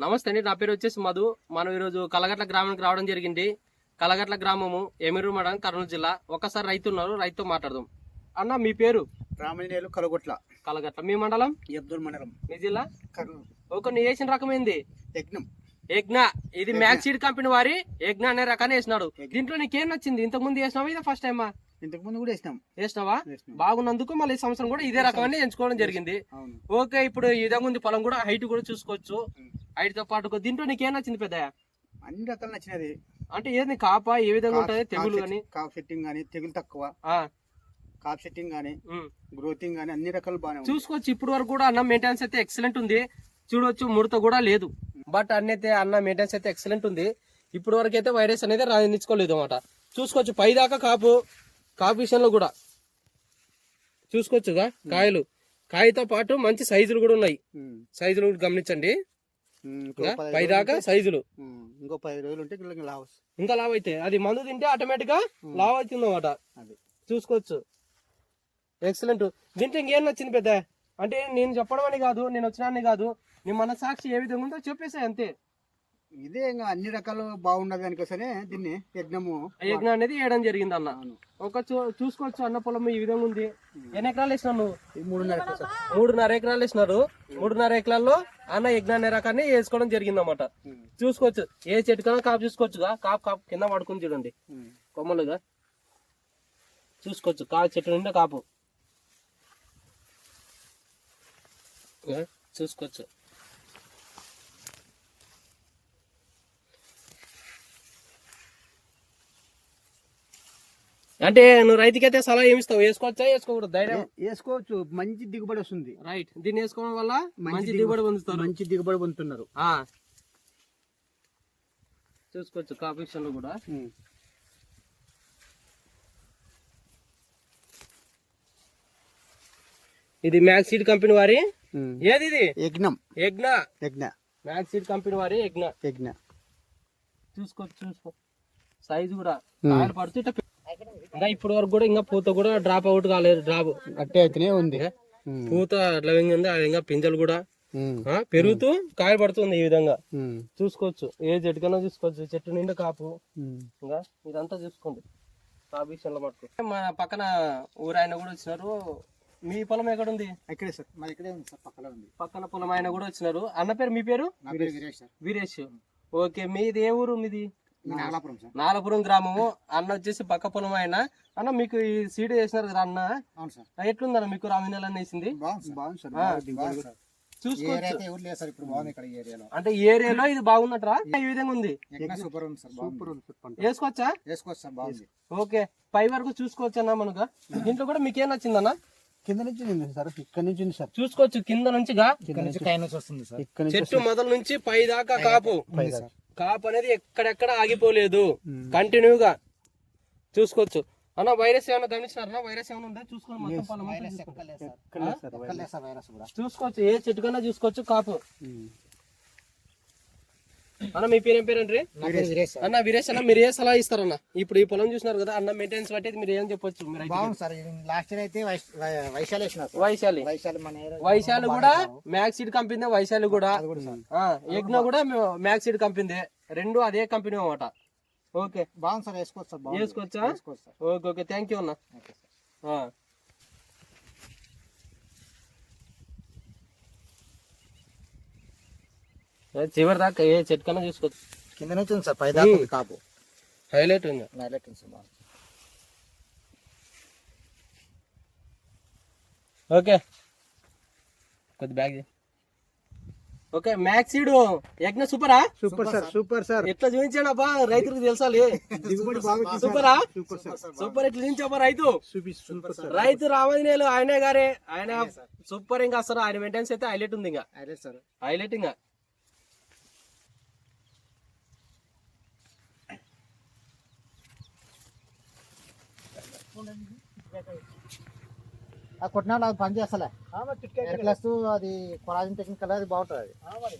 నమస్తే అండి, నా పేరు వచ్చేసి మధు. మనం ఈరోజు కలగట్ల గ్రామానికి రావడం జరిగింది. కలగట్ల గ్రామము ఎమిరూరు మండలం, కర్నూలు జిల్లా. ఒకసారి రైతు ఉన్నారు, రైతుతో మాట్లాడదాం. అన్న మీ పేరు? రామణేలు కలగొట్ల. కలగట్ల. మీ మండలం? అబ్దుల్ మండలం. మీ జిల్లా? కర్నూలు. ఒక నీ వేసిన రకమైంది యజ్ఞం. యజ్ఞ. ఇది మ్యాక్స్ సీడ్ కంపెనీ వారి యజ్ఞ అనే రకాన్ని వేసినాడు. దీంట్లో నీకేం నచ్చింది? ఇంతకు ముందు వేసినావా, ఇది ఫస్ట్ టైమా? ఇంతకు ముందు కూడా వేసినావా? బాగున్నందుకు మళ్ళీ ఈ సంవత్సరం కూడా ఇదే రకమని ఎంచుకోవడం జరిగింది. ఓకే, ఇప్పుడు ఈ విధంగా ఉంది పొలం కూడా. హైట్ కూడా చూసుకోవచ్చు. హైట్ తో పాటు దీంట్లో నీకేం నచ్చింది పెద్దయ్య? అన్ని రకాలు నచ్చినది. అంటే ఏది కాప ఏ విధంగా ఉంటుంది? తెగులు కానీ, కాప్ సెట్టింగ్ కానీ, తెగులు తక్కువ, కాప్ సెట్టింగ్ కానీ, గ్రోతింగ్ కానీ అన్ని రకాలు బాగా చూసుకోవచ్చు. ఇప్పుడు వరకు కూడా అన్న మెయింటెనెన్స్ అయితే ఎక్సలెంట్ ఉంది. చూడవచ్చు, ముడత కూడా లేదు. బట్ అన్నైతే అన్న మెయింటెనెన్స్ అయితే ఎక్సలెంట్ ఉంది. ఇప్పుడు వరకు అయితే వైరస్ అనేది రాణించుకోలేదు అన్నమాట. చూసుకోవచ్చు పై దాకా కాపు విషయంలో కూడా చూసుకోవచ్చుగా. కాయతో పాటు మంచి సైజులు కూడా ఉన్నాయి. సైజులు గమనించండి, పై దాకా సైజులు. ఇంకో 10 రోజులు ఉంటే ఇంకా లావ్ అయితే అది మందు తింటే ఆటోమేటిక్ గా లావ్ అవుతుంది అన్నమాట. చూసుకోవచ్చు, ఎక్సలెంట్. దీంట్లో ఇంకేం నచ్చింది పెద్ద? అంటే నేను చెప్పడం అని కాదు, నేను వచ్చినాన్ని కాదు, నీ మనసాక్షి ఏ విధంగా ఉందో చెప్పేసాయి అంతే. ఇదే ఇంకా అన్ని రకాలు బాగున్నది దానికోసమే దీన్ని యజ్ఞ అనేది వేయడం జరిగింది అన్న. ఒక చూసుకోవచ్చు, అన్న పొలం ఈ విధంగా ఉంది. ఎన్ని ఎకరాలు వేసినావు నువ్వు? 3.5 ఎకరాలు వేసినారు. 3.5 ఎకరాల్లో అన్న యజ్ఞ అనే రకాన్ని వేసుకోవడం జరిగింది అన్నమాట. చూసుకోవచ్చు, ఏ చెట్టు కన్నా కాపు చూసుకోవచ్చుగా. కాపు కింద పడుకుని చూడండి, కొమ్మలుగా చూసుకోవచ్చు. చెట్టు నిండా కాపు చూసుకోవచ్చు. అంటే నువ్వు రైతుకైతే సలహా ఏమిస్తావు? వేసుకోవచ్చా, వేసుకోకూడదు? ధైర్యం వేసుకోవచ్చు, మంచి దిగుబడి వస్తుంది. రైట్, దీన్ని వేసుకోవడం వల్ల మంచి దిగుబడి పొందుతున్నారు. చూసుకోవచ్చు కాంపిటీషన్ లో కూడా. ఇది మ్యాక్స్ సీడ్ కంపెనీ వారి ఏది? ఇది యజ్ఞ. మ్యాక్స్ సీడ్ కంపెనీ వారి యజ్ఞ. చూసుకో సైజు కూడా కాయలు పడుతూ ఇంకా ఇప్పుడు వరకు కూడా ఇంకా పూత కూడా డ్రాప్ అవుట్ కాలేదు. డ్రాప్ అట్టే అయితేనే ఉంది. పూత లవింగ్ ఉంది, ఇంకా పింజలు కూడా పెరుగుతూ కాయ పడుతుంది ఈ విధంగా. చూసుకోవచ్చు, ఏ చెట్టు కన్నా చూసుకోవచ్చు. చెట్టు నిండా కాపు. ఇంకా ఇదంతా చూసుకోండి కాంపిటీషన్ లో మటుకు. మా పక్కన ఊరు ఆయన కూడా వచ్చినారు. మీ పొలం ఎక్కడ ఉంది? ఇక్కడే సార్, మాది ఇక్కడే ఉంది సార్, పక్కన ఉంది. పక్కన పొలం ఆయన కూడా వచ్చినారు. అన్న పేరు? మీ పేరు? వీరేష్. ఓకే, మీది ఏ ఊరు? మీది నాగలాపురం గ్రామము. అన్న వచ్చేసి పక్క పొలం ఆయన. అన్న మీకు ఈ సీడ్ వేసినారు కదా అన్న, ఎట్లుందన్న మీకు రామినేల వేసింది? చూసుకోవచ్చు. అంటే ఈ ఏరియాలో ఇది బాగుందట్రా? ఈ విధంగా ఉంది. వేసుకోవచ్చా? ఓకే, పై వరకు చూసుకోవచ్చు అన్న. మనకు దీంట్లో కూడా మీకేం నచ్చిందన్న? కింద నుంచి సార్, ఇక్కడ నుంచి సార్ చూసుకోవచ్చు. కింద నుంచి వస్తుంది సార్. చెట్టు మొదల నుంచి పై దాకా కాపు అనేది ఎక్కడెక్కడ ఆగిపోలేదు, కంటిన్యూగా చూసుకోవచ్చు. అన్న వైరస్ ఏమైనా గమనించినారన్నా? వైరస్ ఏమైనా ఉందా చూసుకోండి. చూసుకోవచ్చు, ఏ చెట్టు కన్నా చూసుకోవచ్చు కాపు. అన్న మీ పేరు? ఏం పేరు అండి? అన్న వీరేష్. అన్న మీరు ఏ సలహా ఇస్తారన్న? ఇప్పుడు ఈ పొలం చూసినారు కదా అన్న, మెయింటెనెన్స్ బట్టి మీరు ఏం చెప్పొచ్చు? వైశాలి కూడా మ్యాక్స్ సీడ్ కంపెనీ. వైశాలి కూడా యజ్ఞ కూడా మ్యాక్స్ సీడ్ కంపెనీ. రెండు అదే కంపెనీ అన్నమాట. ఓకే, బాగుంది సార్. వేసుకోవచ్చా? ఓకే, థ్యాంక్ యూ అన్న. చివరి దాకా ఏ చెట్టు కన్నా చూసుకోవచ్చు. కింద నుంచి ఉంది సార్, పై దాకా కాపు. హైలైట్ ఉంది సార్. ఓకే, కొద్ది బ్యాగ్. ఓకే, మ్యాక్స్ సీడ్ యజ్ఞ సూపరా? Super sir. ఎట్లా చూపించాడు అబ్బా, రైతులకు తెలుసాలి. సూపరా? సూపర్. ఎట్లా చూపించాబా రైతు రామజనేలు ఆయనే గారే. ఆయన సూపర్. ఇంకా అసలు ఆయన మెయింటెనెన్స్ అయితే హైలైట్ ఉంది. ఇంకా హైలైట్. ఇంకా కొట్టినా అది పని చేస్తలే. అది కొరాజిన్ టెక్నికల్, అది బాగుంటుంది. అది